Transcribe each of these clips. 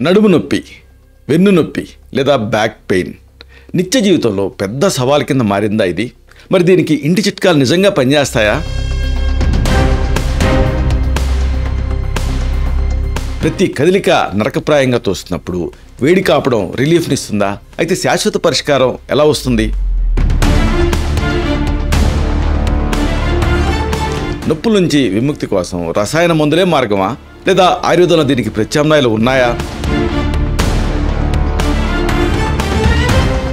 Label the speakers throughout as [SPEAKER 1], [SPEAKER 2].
[SPEAKER 1] నడుము నొప్పి, వెన్ను నొప్పి లేదా బ్యాక్ పెయిన్ నిత్య జీవితంలో పెద్ద సవాల్ కింద మారిందా ఇది? మరి దీనికి ఇంటి చిట్కాలు నిజంగా పనిచేస్తాయా? ప్రతి కదలిక నరకప్రాయంగా తోస్తున్నప్పుడు వేడి కాపడం రిలీఫ్నిస్తుందా? అయితే శాశ్వత పరిష్కారం ఎలా వస్తుంది? నొప్పుల నుంచి విముక్తి కోసం రసాయన మందులే మార్గమా, లేదా ఆయుర్వేదంలో దీనికి ప్రత్యామ్నాయాలు ఉన్నాయా?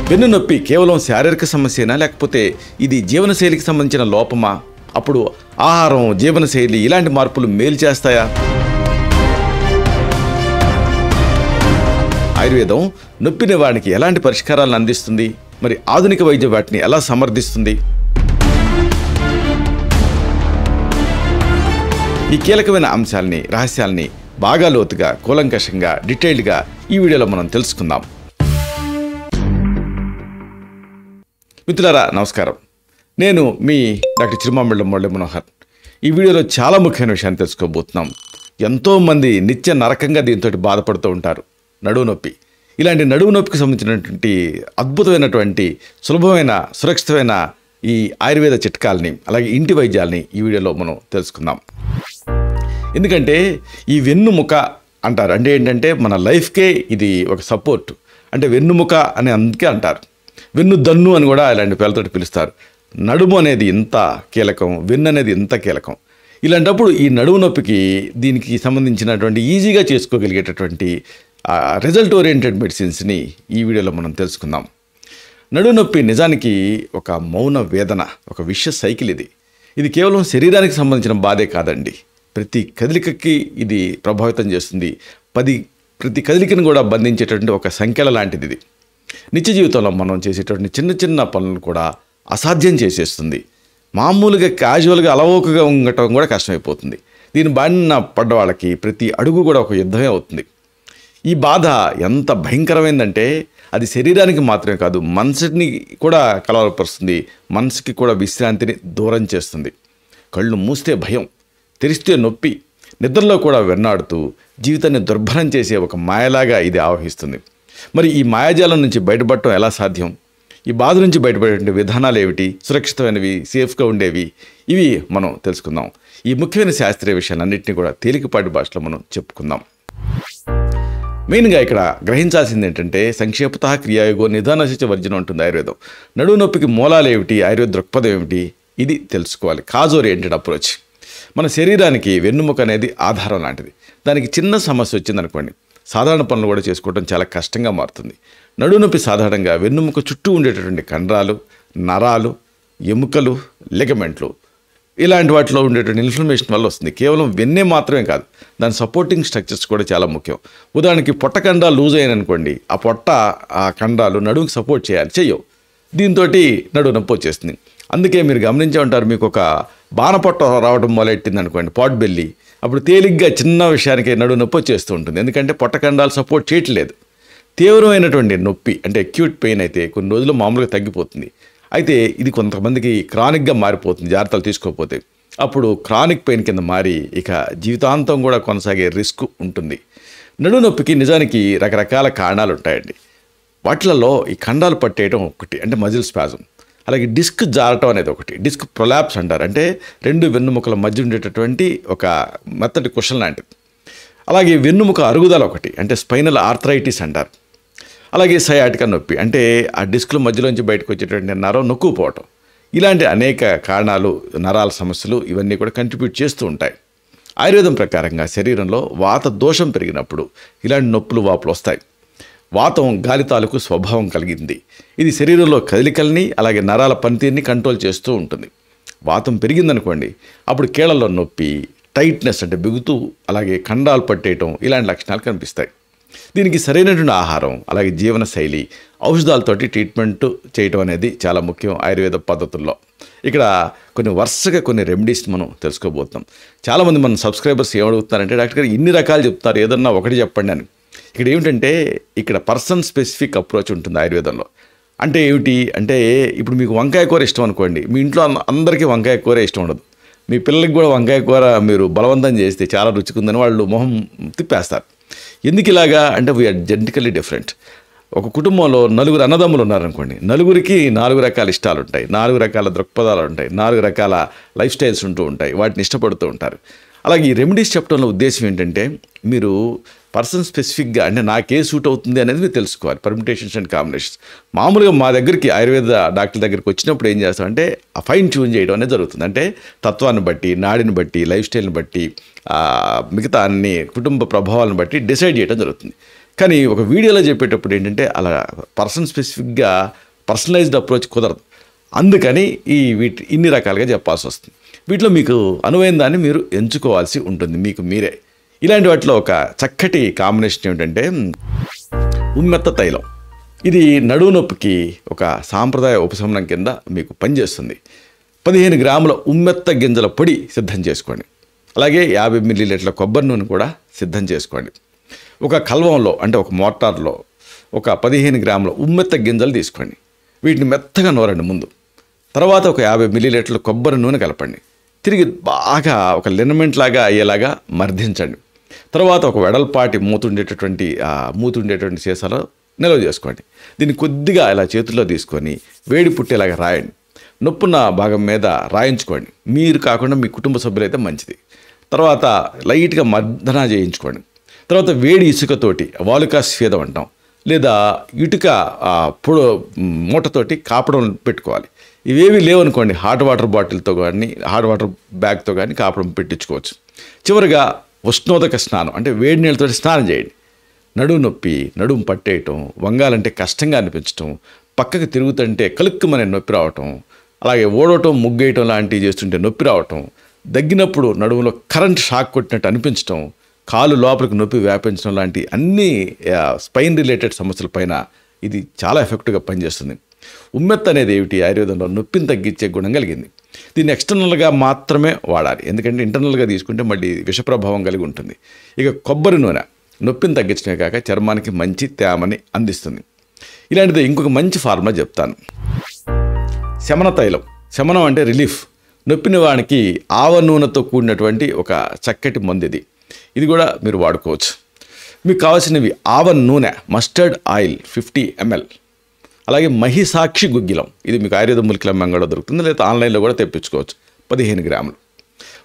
[SPEAKER 1] వెన్ను నొప్పి కేవలం శారీరక సమస్యనా, లేకపోతే ఇది జీవనశైలికి సంబంధించిన లోపమా? అప్పుడు ఆహారం, జీవనశైలి ఇలాంటి మార్పులు మేలు చేస్తాయా? ఆయుర్వేదం నొప్పి నివారణకి ఎలాంటి పరిష్కారాలను అందిస్తుంది? మరి ఆధునిక వైద్యం వాటిని ఎలా సమర్థిస్తుంది? ఈ కీలకమైన అంశాలని, రహస్యాల్ని బాగా లోతుగా, కూలంకషంగా, డీటెయిల్డ్గా ఈ వీడియోలో మనం తెలుసుకుందాం. మిత్రులారా నమస్కారం, నేను మీ డాక్టర్ చిరుమామిళ్ళ మురళీ మనోహర్. ఈ వీడియోలో చాలా ముఖ్యమైన విషయాన్ని తెలుసుకోబోతున్నాం. ఎంతోమంది నిత్య నరకంగా దీంతో బాధపడుతూ ఉంటారు. నడువు నొప్పి. ఇలాంటి నడువు నొప్పికి సంబంధించినటువంటి అద్భుతమైనటువంటి, సులభమైన, సురక్షితమైన ఈ ఆయుర్వేద చిట్కాలని, అలాగే ఇంటి వైద్యాలని ఈ వీడియోలో మనం తెలుసుకుందాం. ఎందుకంటే ఈ వెన్నుముక అంటారు. అంటే ఏంటంటే మన లైఫ్కే ఇది ఒక సపోర్ట్. అంటే వెన్నుముక అని అందుకే అంటారు. వెన్ను దన్ను అని కూడా ఇలాంటి పేర్లతో పిలుస్తారు. నడుము అనేది ఇంత కీలకం, వెన్ను అనేది ఇంత కీలకం. ఇలాంటప్పుడు ఈ నడుము నొప్పికి దీనికి సంబంధించినటువంటి ఈజీగా చేసుకోగలిగేటటువంటి రిజల్ట్ ఓరియంటెడ్ మెడిసిన్స్ని ఈ వీడియోలో మనం తెలుసుకుందాం. నడుము నొప్పి నిజానికి ఒక మౌన వేదన, ఒక విష సైకిల్ ఇది. ఇది కేవలం శరీరానికి సంబంధించిన బాధే కాదండి. ప్రతి కదలికకి ఇది ప్రభావితం చేస్తుంది. ప్రతి కదలికను కూడా బంధించేటటువంటి ఒక సంఖ్యల లాంటిది ఇది. నిత్య జీవితంలో మనం చేసేటటువంటి చిన్న చిన్న పనులను కూడా అసాధ్యం చేసేస్తుంది. మామూలుగా క్యాజువల్గా అలవోకగా ఉండటం కూడా కష్టమైపోతుంది. దీని బారిన పడ్డ వాళ్ళకి ప్రతి అడుగు కూడా ఒక యుద్ధమే అవుతుంది. ఈ బాధ ఎంత భయంకరమైందంటే అది శరీరానికి మాత్రమే కాదు, మనసుని కూడా కలవరపరుస్తుంది. మనసుకి కూడా విశ్రాంతిని దూరం చేస్తుంది. కళ్ళు మూస్తే భయం, తెరిస్తే నొప్పి, నిద్రలో కూడా వెన్నాడుతూ జీవితాన్ని దుర్భరం చేసే ఒక మాయలాగా ఇది ఆవహిస్తుంది. మరి ఈ మాయాజాలం నుంచి బయటపడటం ఎలా సాధ్యం? ఈ బాధ నుంచి బయటపడే విధానాలు ఏమిటి? సురక్షితమైనవి, సేఫ్గా ఉండేవి, ఇవి మనం తెలుసుకుందాం. ఈ ముఖ్యమైన శాస్త్రీయ విషయాలన్నింటినీ కూడా తేలికపాటి భాషలో మనం చెప్పుకుందాం. మెయిన్గా ఇక్కడ గ్రహించాల్సింది ఏంటంటే సంక్షేపత క్రియాయోగో నిదానశిచ వర్జనం ఉంటుంది ఆయుర్వేదం. నడువు నొప్పికి మూలాలు ఏమిటి, ఆయుర్వేద దృక్పథం ఏమిటి, ఇది తెలుసుకోవాలి. Cause oriented approach. మన శరీరానికి వెన్నుముక అనేది ఆధారం లాంటిది. దానికి చిన్న సమస్య వచ్చిందనుకోండి, సాధారణ పనులు కూడా చేసుకోవడం చాలా కష్టంగా మారుతుంది. నడువు నొప్పి సాధారణంగా వెన్నుముక చుట్టూ ఉండేటటువంటి కండరాలు, నరాలు, ఎముకలు, లిగమెంట్లు ఇలాంటి వాటిలో ఉండేటువంటి ఇన్ఫ్లమేషన్ వల్ల వస్తుంది. కేవలం వెన్నే మాత్రమే కాదు, దాని సపోర్టింగ్ స్ట్రక్చర్స్ కూడా చాలా ముఖ్యం. ఉదాహరణకి పొట్ట కండరాలు లూజ్ అయ్యాయనుకోండి, ఆ పొట్ట, ఆ కండరాలు నడుముకి సపోర్ట్ చెయ్యవు. దీంతో నడువు నొప్పి వచ్చేస్తుంది. అందుకే మీరు గమనించే ఉంటారు, మీకు ఒక బాణపొట్ట రావడం మొదలెట్టింది అనుకోండి, పాట్ బెల్లి, అప్పుడు తేలిగ్గా చిన్న విషయానికి నడువు నొప్పి వచ్చేస్తూ ఉంటుంది. ఎందుకంటే పొట్ట కండరాలు సపోర్ట్ చేయట్లేదు. తీవ్రమైనటువంటి నొప్పి అంటే అక్యూట్ పెయిన్ అయితే కొన్ని రోజులు మామూలుగా తగ్గిపోతుంది. అయితే ఇది కొంతమందికి క్రానిక్గా మారిపోతుంది జాగ్రత్తలు తీసుకోకపోతే. అప్పుడు క్రానిక్ పెయిన్ కింద మారి ఇక జీవితాంతం కూడా కొనసాగే రిస్క్ ఉంటుంది. నడుము నొప్పికి నిజానికి రకరకాల కారణాలు ఉంటాయండి. వాటిలలో ఈ కండాలు పట్టేయడం ఒకటి, అంటే మజిల్ స్పాజం. అలాగే డిస్క్ జారటం అనేది ఒకటి, డిస్క్ ప్రొలాప్స్ అంటారు. అంటే రెండు వెన్నుముకల మధ్య ఉండేటటువంటి ఒక మెత్తటి కుషన్ లాంటిది. అలాగే వెన్నుముక అరుగుదల ఒకటి, అంటే స్పైనల్ ఆర్థరైటిస్ అంటారు. అలాగే సయాటికా నొప్పి, అంటే ఆ డిస్కుల మధ్యలోంచి బయటకు వచ్చేటటువంటి నరం నొక్కుపోవటం. ఇలాంటి అనేక కారణాలు, నరాల సమస్యలు ఇవన్నీ కూడా కంట్రిబ్యూట్ చేస్తూ ఉంటాయి. ఆయుర్వేదం ప్రకారంగా శరీరంలో వాత దోషం పెరిగినప్పుడు ఇలాంటి నొప్పులు, వాపులు వస్తాయి. వాతం గాలి తాలూకు స్వభావం కలిగింది. ఇది శరీరంలో కదలికల్ని, అలాగే నరాల పనితీరుని కంట్రోల్ చేస్తూ ఉంటుంది. వాతం పెరిగిందనుకోండి, అప్పుడు కీళ్ళల్లో నొప్పి, టైట్నెస్ అంటే బిగుతూ, అలాగే కండాలు పట్టేయటం, ఇలాంటి లక్షణాలు కనిపిస్తాయి. దీనికి సరైనటువంటి ఆహారం, అలాగే జీవనశైలి, ఔషధాలతోటి ట్రీట్మెంట్ చేయటం అనేది చాలా ముఖ్యం ఆయుర్వేద పద్ధతుల్లో. ఇక్కడ వరుసగా కొన్ని రెమెడీస్ మనం తెలుసుకోబోతున్నాం. చాలామంది మన సబ్స్క్రైబర్స్ ఏమడుగుతున్నారంటే, డాక్టర్ గారు ఇన్ని రకాలు చెప్తారు, ఏదన్నా ఒకటి చెప్పండి అని. ఇక్కడ ఏమిటంటే ఇక్కడ పర్సన్ స్పెసిఫిక్ అప్రోచ్ ఉంటుంది ఆయుర్వేదంలో. అంటే ఏమిటి అంటే, ఇప్పుడు మీకు వంకాయ కూర ఇష్టం అనుకోండి, మీ ఇంట్లో అందరికీ వంకాయ కూర ఇష్టం ఉండదు. మీ పిల్లలకి కూడా వంకాయ కూర మీరు బలవంతం చేస్తే చాలా రుచికుందని వాళ్ళు మొహం తిప్పేస్తారు. ఎందుకు ఇలాగా అంటే వీఆర్ జెనెటికల్లీ డిఫరెంట్. ఒక కుటుంబంలో నలుగురు అన్నదమ్ములు ఉన్నారనుకోండి, నలుగురికి 4 రకాల ఇష్టాలు ఉంటాయి, 4 రకాల దృక్పథాలు ఉంటాయి, 4 రకాల లైఫ్ స్టైల్స్ ఉంటూ ఉంటాయి, వాటిని ఇష్టపడుతూ ఉంటారు. అలాగే ఈ రెమెడీస్ చెప్పడంలో ఉద్దేశం ఏంటంటే మీరు పర్సన్ స్పెసిఫిక్గా అంటే నాకే సూట్ అవుతుంది అనేది మీరు తెలుసుకోవాలి. పర్మిటేషన్స్ అండ్ కాంబినేషన్స్ మామూలుగా మా దగ్గరికి ఆయుర్వేద డాక్టర్ దగ్గరికి వచ్చినప్పుడు ఏం చేస్తామంటే ఆ ఫైన్ ట్యూన్ చేయడం అనేది జరుగుతుంది. అంటే తత్వాన్ని బట్టి, నాడిని బట్టి, లైఫ్ స్టైల్ని బట్టి, మిగతా అన్ని కుటుంబ ప్రభావాలను బట్టి డిసైడ్ చేయడం జరుగుతుంది. కానీ ఒక వీడియోలో చెప్పేటప్పుడు ఏంటంటే అలా పర్సన్ స్పెసిఫిక్గా పర్సనలైజ్డ్ అప్రోచ్ కుదరదు. అందుకని ఇన్ని రకాలుగా చెప్పాల్సి వస్తుంది. వీటిలో మీకు అనువైన దాన్ని మీరు ఎంచుకోవాల్సి ఉంటుంది మీకు మీరే. ఇలాంటి వాటిలో ఒక చక్కటి కాంబినేషన్ ఏమిటంటే ఉమ్మెత్త తైలం. ఇది నడుము నొప్పికి ఒక సాంప్రదాయ ఉపశమనం కింద మీకు పనిచేస్తుంది. 15 గ్రాముల ఉమ్మెత్త గింజల పొడి సిద్ధం చేసుకోండి. అలాగే 50 మిల్లీలీటర్ల కొబ్బరి నూనె కూడా సిద్ధం చేసుకోండి. ఒక కల్వంలో అంటే ఒక మోటార్లో ఒక 15 గ్రాముల ఉమ్మెత్త గింజలు తీసుకోండి. వీటిని మెత్తగా నూరండి ముందు. తర్వాత ఒక 50 మిల్లీలీటర్ల కొబ్బరి నూనె కలపండి. తిరిగి బాగా ఒక లినమెంట్ లాగా అయ్యేలాగా మర్దించండి. తర్వాత ఒక వెడల్పాటి మూతుండేటటువంటి సీసాలో నిల్వ చేసుకోండి. దీన్ని కొద్దిగా ఇలా చేతుల్లో తీసుకొని వేడి పుట్టేలాగా రాయండి. నొప్పున్న భాగం మీద రాయించుకోండి. మీరు కాకుండా మీ కుటుంబ సభ్యులైతే మంచిది. తర్వాత లైట్గా మర్దన చేయించుకోండి. తర్వాత వేడి ఇసుకతోటి వాలుకా స్వేదం అంటాం, లేదా ఇటుక మూటతోటి కాపడం పెట్టుకోవాలి. ఇవేవి లేవనుకోండి, హాట్ వాటర్ బాటిల్తో కానీ హాట్ వాటర్ బ్యాగ్తో కానీ కాపడం పెట్టించుకోవచ్చు. చివరిగా ఉష్ణోదక స్నానం అంటే వేడి నీళ్ళతో స్నానం చేయండి. నడుము నొప్పి, నడుము పట్టేయటం, వంగాలంటే కష్టంగా అనిపించటం, పక్కకి తిరుగుతుంటే కలుక్కుమనే నొప్పి రావటం, అలాగే ఓడవటం, ముగ్గేయటం లాంటివి చేస్తుంటే నొప్పి రావటం, దగ్గినప్పుడు నడుములో కరెంట్ షాక్ కొట్టినట్టు అనిపించటం, కాలు లోపలికి నొప్పి వ్యాపించడం లాంటి అన్ని స్పైన్ రిలేటెడ్ సమస్యల పైన ఇది చాలా ఎఫెక్టివ్గా పనిచేస్తుంది. ఉమ్మెత్త అనేది ఏమిటి? ఆయుర్వేదంలో నొప్పిని తగ్గించే గుణం కలిగింది. దీన్ని ఎక్స్టర్నల్గా మాత్రమే వాడాలి, ఎందుకంటే ఇంటర్నల్గా తీసుకుంటే మళ్ళీ విషప్రభావం కలిగి ఉంటుంది. ఇక కొబ్బరి నూనె నొప్పిని తగ్గించడమే కాక చర్మానికి మంచి తేమని అందిస్తుంది. ఇలాంటిది ఇంకొక మంచి ఫార్ములా చెప్తాను. శమన తైలం. శమనం అంటే రిలీఫ్. నొప్పి నివారణకి ఆవ నూనెతో కూడినటువంటి ఒక చక్కటి మందు ఇది కూడా మీరు వాడుకోవచ్చు. మీకు కావాల్సినవి ఆవ నూనె, మస్టర్డ్ ఆయిల్ 50 ml, అలాగే మహిసాక్షి గుగ్గిలం. ఇది మీకు ఆయుర్వేద మూలికల మంగళ దొరుకుతుంది, లేదా ఆన్లైన్లో కూడా తెప్పించుకోవచ్చు. 15 గ్రాములు.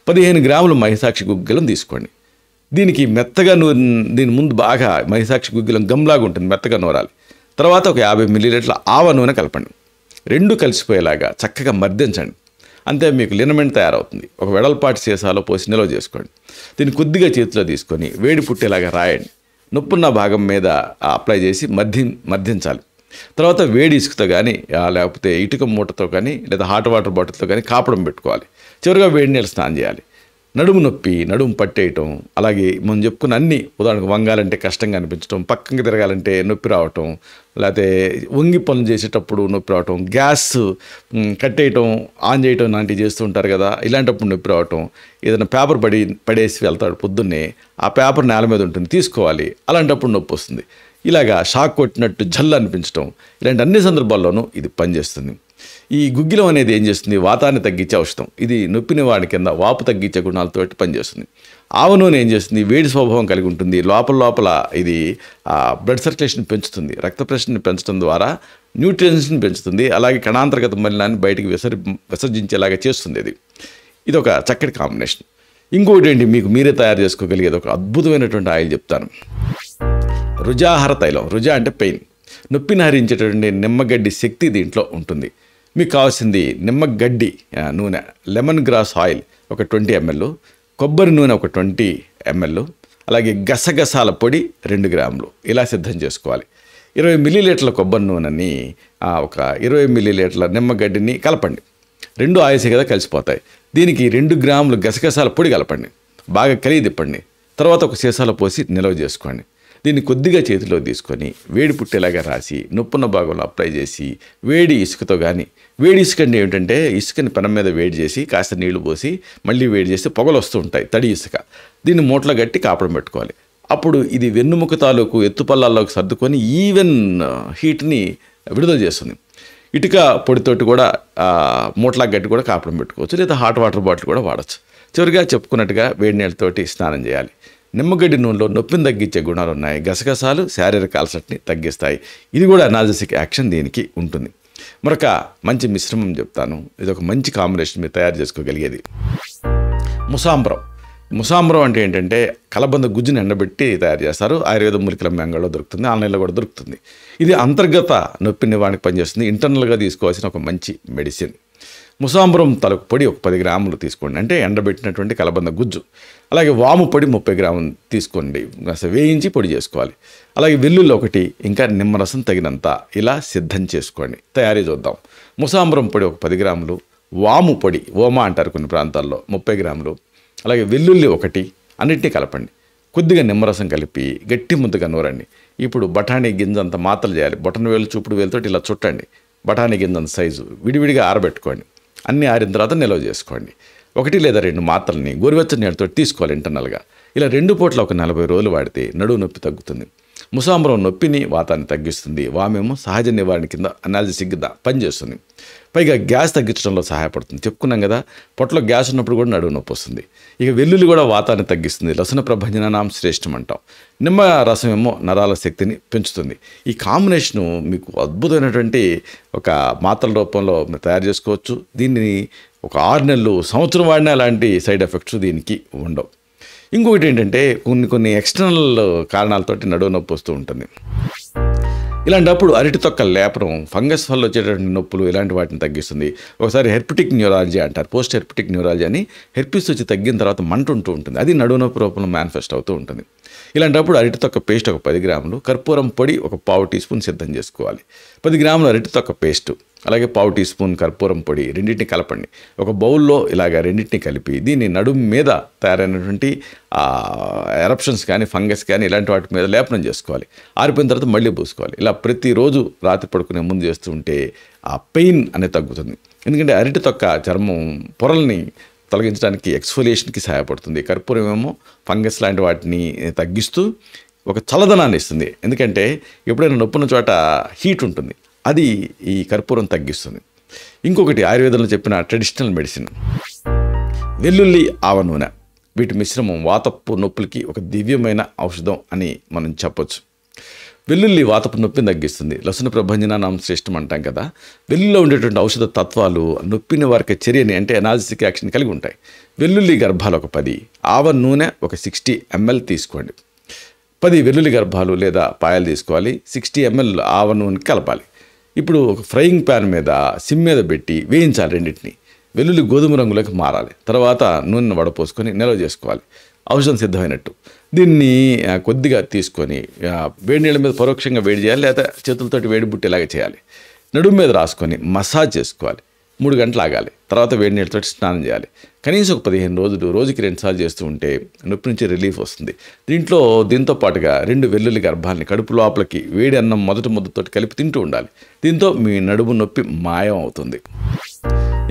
[SPEAKER 1] 15 గ్రాములు మహిసాక్షి గుగ్గిలం తీసుకోండి. దీనికి మెత్తగా దీని ముందు బాగా మహిసాక్షి గుగ్గిలం గమ్లాగా ఉంటుంది, మెత్తగా నూరాలి. తర్వాత ఒక 50 మిల్లీలీటర్ల ఆవ నూనె కలపండి. రెండు కలిసిపోయేలాగా చక్కగా మర్దించండి. అంతే, మీకు లినమెంట్ తయారవుతుంది. ఒక వెడల్పాటి సీసాలో పోసి నిల్వ చేసుకోండి. దీన్ని కొద్దిగా చేతిలో తీసుకొని వేడి పుట్టేలాగా రాయండి. నొప్పున్న భాగం మీద అప్లై చేసి మర్దించాలి. తర్వాత వేడి ఇసుకతో కానీ లేకపోతే ఇటుక మూటతో కానీ లేదా హాట్ వాటర్ బాటిల్తో కానీ కాపడం పెట్టుకోవాలి. చివరిగా వేడి నీళ్ళు స్నానం చేయాలి. నడుము నొప్పి, నడుము పట్టేయటం, అలాగే మనం చెప్పుకున్న అన్ని, ఉదాహరణకు వంగాలంటే కష్టంగా అనిపించడం, పక్కకి తిరగాలంటే నొప్పి రావటం, లేకపోతే వంగి పనులు చేసేటప్పుడు నొప్పి రావటం, గ్యాస్ కట్టేయటం, ఆన్ చేయటం లాంటివి చేస్తూ ఉంటారు కదా, ఇలాంటప్పుడు నొప్పి రావటం, ఏదైనా పేపర్ పడేసి వెళ్తాడు పొద్దున్నే, ఆ పేపర్ నేల మీద ఉంటుంది, తీసుకోవాలి, అలాంటప్పుడు నొప్పి వస్తుంది. ఇలాగా షాక్ కొట్టినట్టు జల్లు అనిపించడం, ఇలాంటి అన్ని సందర్భాల్లోనూ ఇది పనిచేస్తుంది. ఈ గుగ్గిలం అనేది ఏం చేస్తుంది? వాతాన్ని తగ్గించే ఔషధం. ఇది నొప్పి నివారణ కింద వాపు తగ్గించే గుణాలతో పనిచేస్తుంది. ఆవ నూనె ఏం చేస్తుంది? వేడి స్వభావం కలిగి ఉంటుంది. లోపల ఇది బ్లడ్ సర్క్యులేషన్ పెంచుతుంది, రక్త ప్రెషర్ని పెంచడం ద్వారా న్యూట్రియన్స్ని పెంచుతుంది, అలాగే కణాంతర్గత మలినాన్ని బయటికి విసర్జించేలాగా చేస్తుంది. ఇది ఒక చక్కటి కాంబినేషన్. ఇంకొకటి ఏంటి, మీకు మీరే తయారు చేసుకోగలిగేది ఒక అద్భుతమైనటువంటి ఆయిల్ చెప్తాను. రుజాహార తైలం. రుజా అంటే పెయిన్. నొప్పిని హరించేటటువంటి నిమ్మగడ్డి శక్తి దీంట్లో ఉంటుంది. మీకు కావాల్సింది నిమ్మగడ్డి నూనె, లెమన్ గ్రాస్ ఆయిల్ ఒక 20 ml, కొబ్బరి నూనె ఒక 20 ml, అలాగే గసగసాల పొడి 2 గ్రాములు. ఇలా సిద్ధం చేసుకోవాలి. 20 మిల్లీలీటర్ల కొబ్బరి నూనెని ఒక 20 మిల్లీలీటర్ల నిమ్మగడ్డిని కలపండి. రెండు ఆయిల్సే కదా, కలిసిపోతాయి. దీనికి 2 గ్రాములు గసగసాల పొడి కలపండి. బాగా కలిగి తిప్పండి. తర్వాత ఒక సీసాలో పోసి నిల్వ చేసుకోండి. దీన్ని కొద్దిగా చేతిలో తీసుకొని వేడి పుట్టేలాగా రాసి నొప్పున్న భాగంలో అప్లై చేసి వేడి ఇసుకతో కానీ, వేడి ఇసుక అంటే ఏమిటంటే ఇసుకని పెనం మీద వేడి చేసి కాస్త నీళ్లు పోసి మళ్ళీ వేడి చేస్తే పొగలు వస్తూ ఉంటాయి, తడి ఇసుక. దీన్ని మూటలో గట్టి కాపడం పెట్టుకోవాలి. అప్పుడు ఇది వెన్నుముక తాలూకు ఎత్తుపల్లాల్లోకి సర్దుకొని ఈవెన్ హీట్ని విడుదల చేస్తుంది. ఇటుక పొడితోటి కూడా మూటలా గట్టి కూడా కాపడం పెట్టుకోవచ్చు, లేదా హాట్ వాటర్ బాటిల్ కూడా వాడచ్చు. చివరిగా చెప్పుకున్నట్టుగా వేడి నీళ్ళతోటి స్నానం చేయాలి. నిమ్మగడ్డి నూనెలో నొప్పిని తగ్గించే గుణాలు ఉన్నాయి. గసగసాలు శారీరక అలసటని తగ్గిస్తాయి. ఇది కూడా అనాల్జెసిక్ యాక్షన్ దీనికి ఉంటుంది. మరొక మంచి మిశ్రమం చెప్తాను. ఇది ఒక మంచి కాంబినేషన్ మీరు తయారు చేసుకోగలిగేది. ముసాంబరం అంటే ఏంటంటే కలబంద గుజ్జుని ఎండబెట్టి తయారు చేస్తారు. ఆయుర్వేద మూలికల మ్యాంగోలో దొరుకుతుంది, ఆన్లైన్లో కూడా దొరుకుతుంది. ఇది అంతర్గత నొప్పి నివారణకు పనిచేస్తుంది. ఇంటర్నల్గా తీసుకోవాల్సిన ఒక మంచి మెడిసిన్. ముసాంబరం తలకు పొడి ఒక 10 గ్రాములు తీసుకోండి, అంటే ఎండబెట్టినటువంటి కలబంద గుజ్జు. అలాగే వాము పొడి 30 గ్రాములు తీసుకోండి, కాస్త వేయించి పొడి చేసుకోవాలి. అలాగే వెల్లుల్లి ఒకటి, ఇంకా నిమ్మరసం తగినంత ఇలా సిద్ధం చేసుకోండి. తయారీ చూద్దాం. ముసాంబరం పొడి ఒక 10 గ్రాములు, వాము పొడి ఓమా అంటారు కొన్ని ప్రాంతాల్లో 30 గ్రాములు, అలాగే వెల్లుల్లి ఒకటి, అన్నిటినీ కలపండి. కొద్దిగా నిమ్మరసం కలిపి గట్టి ముద్దగా నూరండి. ఇప్పుడు బఠానీ గింజంత మాత్రలు చేయాలి. బొటన వేలు చూపుడు వేలుతో ఇలా చుట్టండి. బఠానీ గింజంత సైజు విడివిడిగా ఆరబెట్టుకోండి. అన్నీ ఆరిన తర్వాత నిల్వ చేసుకోండి. 1 లేదా 2 మాత్రల్ని గోరువెచ్చని నీళ్ళతో తీసుకోవాలి ఇంటర్నల్గా. ఇలా 2 పూట్ల ఒక 40 రోజులు వాడితే నడువు నొప్పి తగ్గుతుంది. ముసాంబరం నొప్పిని వాతాన్ని తగ్గిస్తుంది. వామేమో సహజ నివారణ కింద అనాల్జెసిక్గా పనిచేస్తుంది. పైగా గ్యాస్ తగ్గించడంలో సహాయపడుతుంది. చెప్పుకున్నాం కదా, పొట్టలో గ్యాస్ ఉన్నప్పుడు కూడా నడువు నొప్పి వస్తుంది. ఇక వెల్లుల్లి కూడా వాతాన్ని తగ్గిస్తుంది. లసన ప్రభంజనానాం శ్రేష్టం అంటాం. నిమ్మ రసం ఏమో నరాల శక్తిని పెంచుతుంది. ఈ కాంబినేషను మీకు అద్భుతమైనటువంటి ఒక మాత్రల రూపంలో మీరు తయారు చేసుకోవచ్చు. దీన్ని ఒక 6 నెలలు, సంవత్సరం వాడినా అలాంటి సైడ్ ఎఫెక్ట్స్ దీనికి ఉండవు. ఇంకొకటి ఏంటంటే కొన్ని ఎక్స్టర్నల్ కారణాలతోటి నడువు నొప్పి వస్తూ ఉంటుంది. ఇలాంటప్పుడు అరటి తొక్క లేపనం ఫంగస్ వల్ల వచ్చేటటువంటి నొప్పులు ఇలాంటి వాటిని తగ్గిస్తుంది. ఒకసారి హెర్పిటిక్ న్యూరాలజీ అంటారు, పోస్ట్ హెర్పిటిక్ న్యూరాలజీ అని. హెర్పిస్ వచ్చి తగ్గిన తర్వాత మంట ఉంటూ ఉంటుంది, అది నడువు నొప్పి రూపంలో మేనిఫెస్ట్ అవుతూ ఉంటుంది. ఇలాంటప్పుడు అరటి తొక్క పేస్ట్ ఒక 10 గ్రాములు, కర్పూరం పొడి ఒక 1/4 టీ స్పూన్ సిద్ధం చేసుకోవాలి. 10 గ్రాముల అరటి తొక్క పేస్టు, అలాగే 1/4 టీ స్పూన్ కర్పూరం పొడి రెండింటిని కలపండి. ఒక బౌల్లో ఇలాగ రెండింటిని కలిపి దీన్ని నడుము మీద తయారైనటువంటి ఎరప్షన్స్ కానీ ఫంగస్ కానీ ఇలాంటి వాటి మీద లేపనం చేసుకోవాలి. ఆరిపోయిన తర్వాత మళ్ళీ పూసుకోవాలి. ఇలా ప్రతిరోజు రాత్రి పడుకునే ముందు చేస్తూ ఉంటే ఆ పెయిన్ అనేది తగ్గుతుంది. ఎందుకంటే అరటి తొక్క చర్మం పొరల్ని తొలగించడానికి ఎక్స్ఫోలియేషన్కి సహాయపడుతుంది. కర్పూరం ఏమో ఫంగస్ లాంటి వాటిని తగ్గిస్తూ ఒక చల్లదనాన్ని ఇస్తుంది. ఎందుకంటే ఎప్పుడైనా నొప్పున్న చోట హీట్ ఉంటుంది, అది ఈ కర్పూరం తగ్గిస్తుంది. ఇంకొకటి ఆయుర్వేదంలో చెప్పిన ట్రెడిషనల్ మెడిసిన్ వెల్లుల్లి ఆవ నూనె. వీటి మిశ్రమం వాతపు నొప్పులకి ఒక దివ్యమైన ఔషధం అని మనం చెప్పొచ్చు. వెల్లుల్లి వాతపు నొప్పిని తగ్గిస్తుంది. లసన ప్రభంజనానాం శ్రేష్టం అంటాం కదా. వెల్లుల్లో ఉండేటువంటి ఔషధ తత్వాలు నొప్పి నివారక చర్యని అంటే అనాల్జెసిక్ యాక్షన్ కలిగి ఉంటాయి. వెల్లుల్లి గర్భాలు ఒక 10, ఆవ నూనె ఒక 60 ml తీసుకోండి. 10 వెల్లుల్లి గర్భాలు లేదా పాయలు తీసుకోవాలి. 60 ml ఆవ నూనె కలపాలి. ఇప్పుడు ఒక ఫ్రైయింగ్ ప్యాన్ మీద సిమ్ మీద పెట్టి వేయించాలి రెండింటిని. వెల్లుల్లి గోధుమ రంగులోకి మారాలి. తర్వాత నూనెను వడపోసుకొని నిల్వ చేసుకోవాలి. ఔషధం సిద్ధమైనట్టు. దీన్ని కొద్దిగా తీసుకొని వేడి నీళ్ళ మీద పరోక్షంగా వేడి చేయాలి, లేదా చేతులతోటి వేడి బుట్టేలాగా చేయాలి. నడుము మీద రాసుకొని మసాజ్ చేసుకోవాలి. 3 గంటలు ఆగాలి. తర్వాత వేడి నీళ్ళతో స్నానం చేయాలి. కనీసం ఒక 15 రోజులు రోజుకి 2 సార్లు చేస్తూ ఉంటే నొప్పి నుంచి రిలీఫ్ వస్తుంది. దీంతో పాటుగా 2 వెల్లుల్లి గర్భాలని కడుపు లోపలికి వేడి అన్నం మొదటి ముద్దతోటి కలిపి తింటూ ఉండాలి. దీంతో మీ నడుము నొప్పి మాయం అవుతుంది.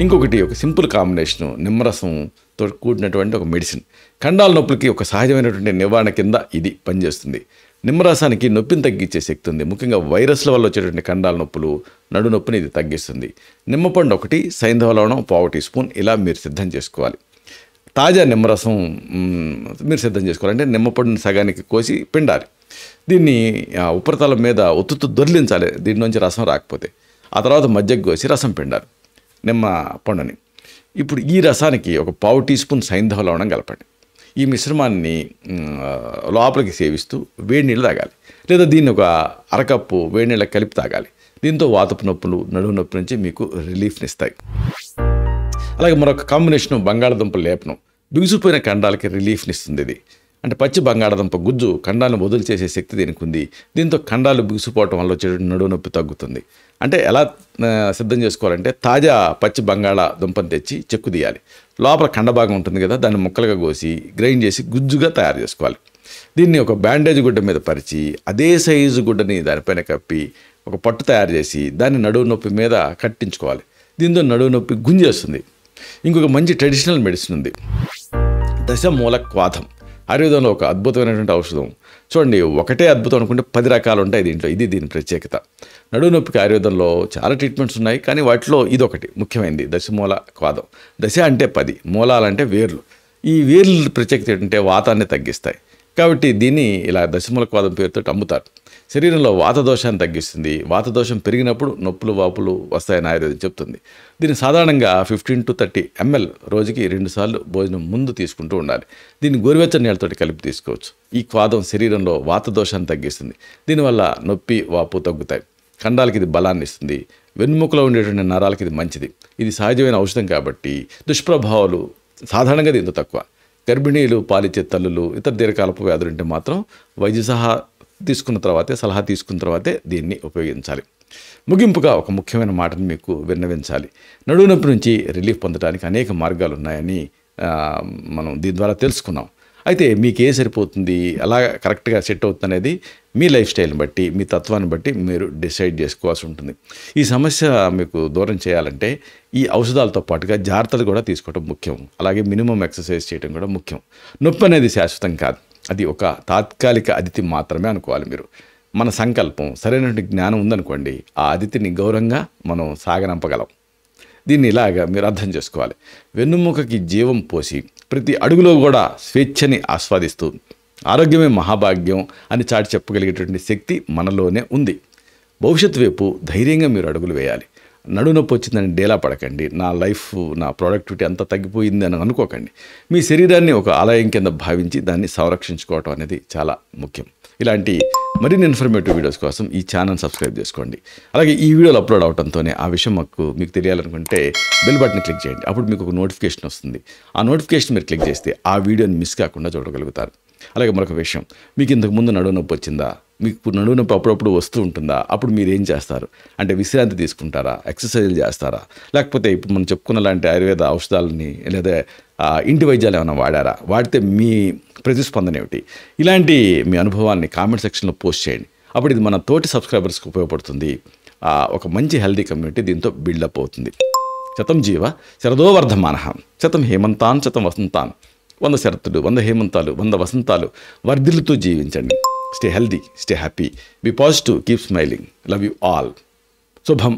[SPEAKER 1] ఇంకొకటి ఒక సింపుల్ కాంబినేషను నిమ్మరసంతో కూడినటువంటి ఒక మెడిసిన్. కండాల నొప్పులకి ఒక సహజమైనటువంటి నివారణ కింద ఇది పనిచేస్తుంది. నిమ్మరసానికి నొప్పిని తగ్గించే శక్తి ఉంది. ముఖ్యంగా వైరస్ల వల్ల వచ్చేటువంటి కండాల నొప్పులు, నడు నొప్పిని ఇది తగ్గిస్తుంది. నిమ్మపండు ఒకటి, సైంధవ లవణం 1/4 టీ స్పూన్ ఇలా మీరు సిద్ధం చేసుకోవాలి. తాజా నిమ్మరసం మీరు సిద్ధం చేసుకోవాలి. అంటే నిమ్మపండుని సగానికి కోసి పిండాలి. దీన్ని ఉపరితలం మీద ఒత్తుతూ దొర్లించాలి, దీని నుంచి రసం రాకపోతే. ఆ తర్వాత మజ్జిగ కోసి రసం పిండాలి నిమ్మ పండుని. ఇప్పుడు ఈ రసానికి ఒక 1/4 టీ స్పూన్ సైంధవ లవణం కలపండి. ఈ మిశ్రమాన్ని లోపలికి సేవిస్తూ వేడి నీళ్ళు తాగాలి, లేదా దీన్ని ఒక అరకప్పు వేడి నీళ్ళకి కలిపి తాగాలి. దీంతో వాతపు నొప్పులు, నడుము నొప్పి నుంచి మీకు రిలీఫ్ని ఇస్తాయి. అలాగే మరొక కాంబినేషన్ బంగాళదుంప లేపనం. బిగుసిపోయిన కండాలకి రిలీఫ్ని ఇస్తుంది. ఇది అంటే పచ్చి బంగాళదుంప గుజ్జు కండాలను వదులు చేసే శక్తి దీనికి ఉంది. దీంతో కండాలు బిగుసిపోవటం వల్ల వచ్చే నడుము నొప్పి తగ్గుతుంది. అంటే ఎలా సిద్ధం చేసుకోవాలంటే తాజా పచ్చి బంగాళదుంపను తెచ్చి చెక్కు తీయాలి. లోపల కండ భాగం ఉంటుంది కదా, దాన్ని ముక్కలుగా కోసి గ్రైండ్ చేసి గుజ్జుగా తయారు చేసుకోవాలి. దీన్ని ఒక బ్యాండేజ్ గుడ్డ మీద పరిచి అదే సైజు గుడ్డని దానిపైన కప్పి ఒక పట్టు తయారు చేసి దాన్ని నడుము నొప్పి మీద కట్టించుకోవాలి. దీంతో నడుము నొప్పి గుంజేస్తుంది. ఇంకొక మంచి ట్రెడిషనల్ మెడిసిన్ ఉంది, దశమూలక్వాథం. ఆయుర్వేదంలో ఒక అద్భుతమైనటువంటి ఔషధం. చూడండి, ఒకటే అద్భుతం అనుకుంటే 10 రకాలు ఉంటాయి దీంట్లో. ఇది దీని ప్రత్యేకత. నడుము నొప్పికి ఆయుర్వేదంలో చాలా ట్రీట్మెంట్స్ ఉన్నాయి, కానీ వాటిలో ఇదొకటి ముఖ్యమైనది, దశమూలక్వాథం. దశ అంటే 10, మూలాలంటే వేర్లు. ఈ వేర్ల ప్రత్యేకత ఏంటంటే వాతాన్ని తగ్గిస్తాయి, కాబట్టి దీన్ని ఇలా దశమూలకవాదం పేరుతో అమ్ముతారు. శరీరంలో వాతదోషాన్ని తగ్గిస్తుంది. వాతదోషం పెరిగినప్పుడు నొప్పులు వాపులు వస్తాయని ఆయుర్వేదం చెప్తుంది. దీన్ని సాధారణంగా 15 to 30 ml రోజుకి 2 సార్లు భోజనం ముందు తీసుకుంటూ ఉండాలి. దీన్ని గోరువెచ్చని నీళ్ళతోటి కలిపి తీసుకోవచ్చు. ఈ క్వాదం శరీరంలో వాతదోషాన్ని తగ్గిస్తుంది. దీనివల్ల నొప్పి వాపు తగ్గుతాయి. కండాలకి ఇది బలాన్ని ఇస్తుంది. వెన్నుముకలో ఉండేటువంటి నరాలకి ఇది మంచిది. ఇది సహజమైన ఔషధం కాబట్టి దుష్ప్రభావాలు సాధారణంగా దీంతో తక్కువ. గర్భిణీలు, పాలిచ్చే తల్లులు, ఇతర దీర్ఘకాలపు వ్యాధులు ఉంటే మాత్రం వైద్య సలహా తీసుకున్న తర్వాతే దీన్ని ఉపయోగించాలి. ముగింపుగా ఒక ముఖ్యమైన మాటను మీకు విన్నవించాలి. నడుము నొప్పి నుంచి రిలీఫ్ పొందడానికి అనేక మార్గాలు ఉన్నాయని మనం దీని ద్వారా తెలుసుకున్నాం. అయితే మీకు ఏ సరిపోతుంది, ఎలా కరెక్ట్గా సెట్ అవుతుంది అనేది మీ లైఫ్ స్టైల్ని బట్టి, మీ తత్వాన్ని బట్టి మీరు డిసైడ్ చేసుకోవాల్సి ఉంటుంది. ఈ సమస్య మీకు దూరం చేయాలంటే ఈ ఔషధాలతో పాటుగా జాగ్రత్తలు కూడా తీసుకోవడం ముఖ్యం. అలాగే మినిమం ఎక్సర్సైజ్ చేయడం కూడా ముఖ్యం. నొప్పి అనేది శాశ్వతం కాదు. అది ఒక తాత్కాలిక అతిథి మాత్రమే అనుకోవాలి మీరు. మన సంకల్పం, సరైనటువంటి జ్ఞానం ఉందనుకోండి, ఆ అతిథిని గౌరవంగా మనం సాగనంపగలం. దీన్ని ఇలాగా మీరు అర్థం చేసుకోవాలి. వెన్నుముకకి జీవం పోసి ప్రతి అడుగులో కూడా స్వేచ్ఛని ఆస్వాదిస్తూ ఆరోగ్యమే మహాభాగ్యం అని చాటి చెప్పగలిగేటువంటి శక్తి మనలోనే ఉంది. భవిష్యత్తు వైపు ధైర్యంగా మీరు అడుగులు వేయాలి. నడునొప్పి వచ్చిందని డేలా పడకండి. నా లైఫ్, నా ప్రొడక్టివిటీ అంతా తగ్గిపోయింది అని అనుకోకండి. మీ శరీరాన్ని ఒక ఆలయం కింద భావించి దాన్ని సంరక్షించుకోవటం అనేది చాలా ముఖ్యం. ఇలాంటి మరిన్ని ఇన్ఫర్మేటివ్ వీడియోస్ కోసం ఈ ఛానల్ సబ్స్క్రైబ్ చేసుకోండి. అలాగే ఈ వీడియోలు అప్లోడ్ అవడంతోనే ఆ విషయం మీకు తెలియాలనుకుంటే బెల్ బటన్ క్లిక్ చేయండి. అప్పుడు మీకు ఒక నోటిఫికేషన్ వస్తుంది. ఆ నోటిఫికేషన్ మీరు క్లిక్ చేస్తే ఆ వీడియోని మిస్ కాకుండా చూడగలుగుతారు. అలాగే మరొక విషయం, మీకు ఇంతకుముందు నడుము నొప్పి వచ్చిందా, మీకు నడుము నొప్పి అప్పుడప్పుడు వస్తూ ఉంటుందా, అప్పుడు మీరు ఏం చేస్తారు అంటే విశ్రాంతి తీసుకుంటారా, ఎక్సర్సైజులు చేస్తారా, లేకపోతే ఇప్పుడు మనం చెప్పుకున్న లాంటి ఆయుర్వేద ఔషధాలని లేదా ఇంటి వైద్యాలు ఏమైనా వాడారా, వాడితే మీ ప్రతిస్పందన ఏమిటి, ఇలాంటి మీ అనుభవాన్ని కామెంట్ సెక్షన్లో పోస్ట్ చేయండి. అప్పుడు ఇది మన తోటి సబ్స్క్రైబర్స్కి ఉపయోగపడుతుంది. ఒక మంచి హెల్దీ కమ్యూనిటీ దీంతో బిల్డప్ అవుతుంది. శతం జీవ శరదో వర్ధమానః, శతం హేమంతాన్ శతం వసంతాన్. 100 శరత్తులు, 100 హేమంతాలు, 100 వసంతాలు వర్ధిల్లుతూ జీవించండి. Stay healthy, stay happy, be positive, keep smiling. Love you all. శుభం.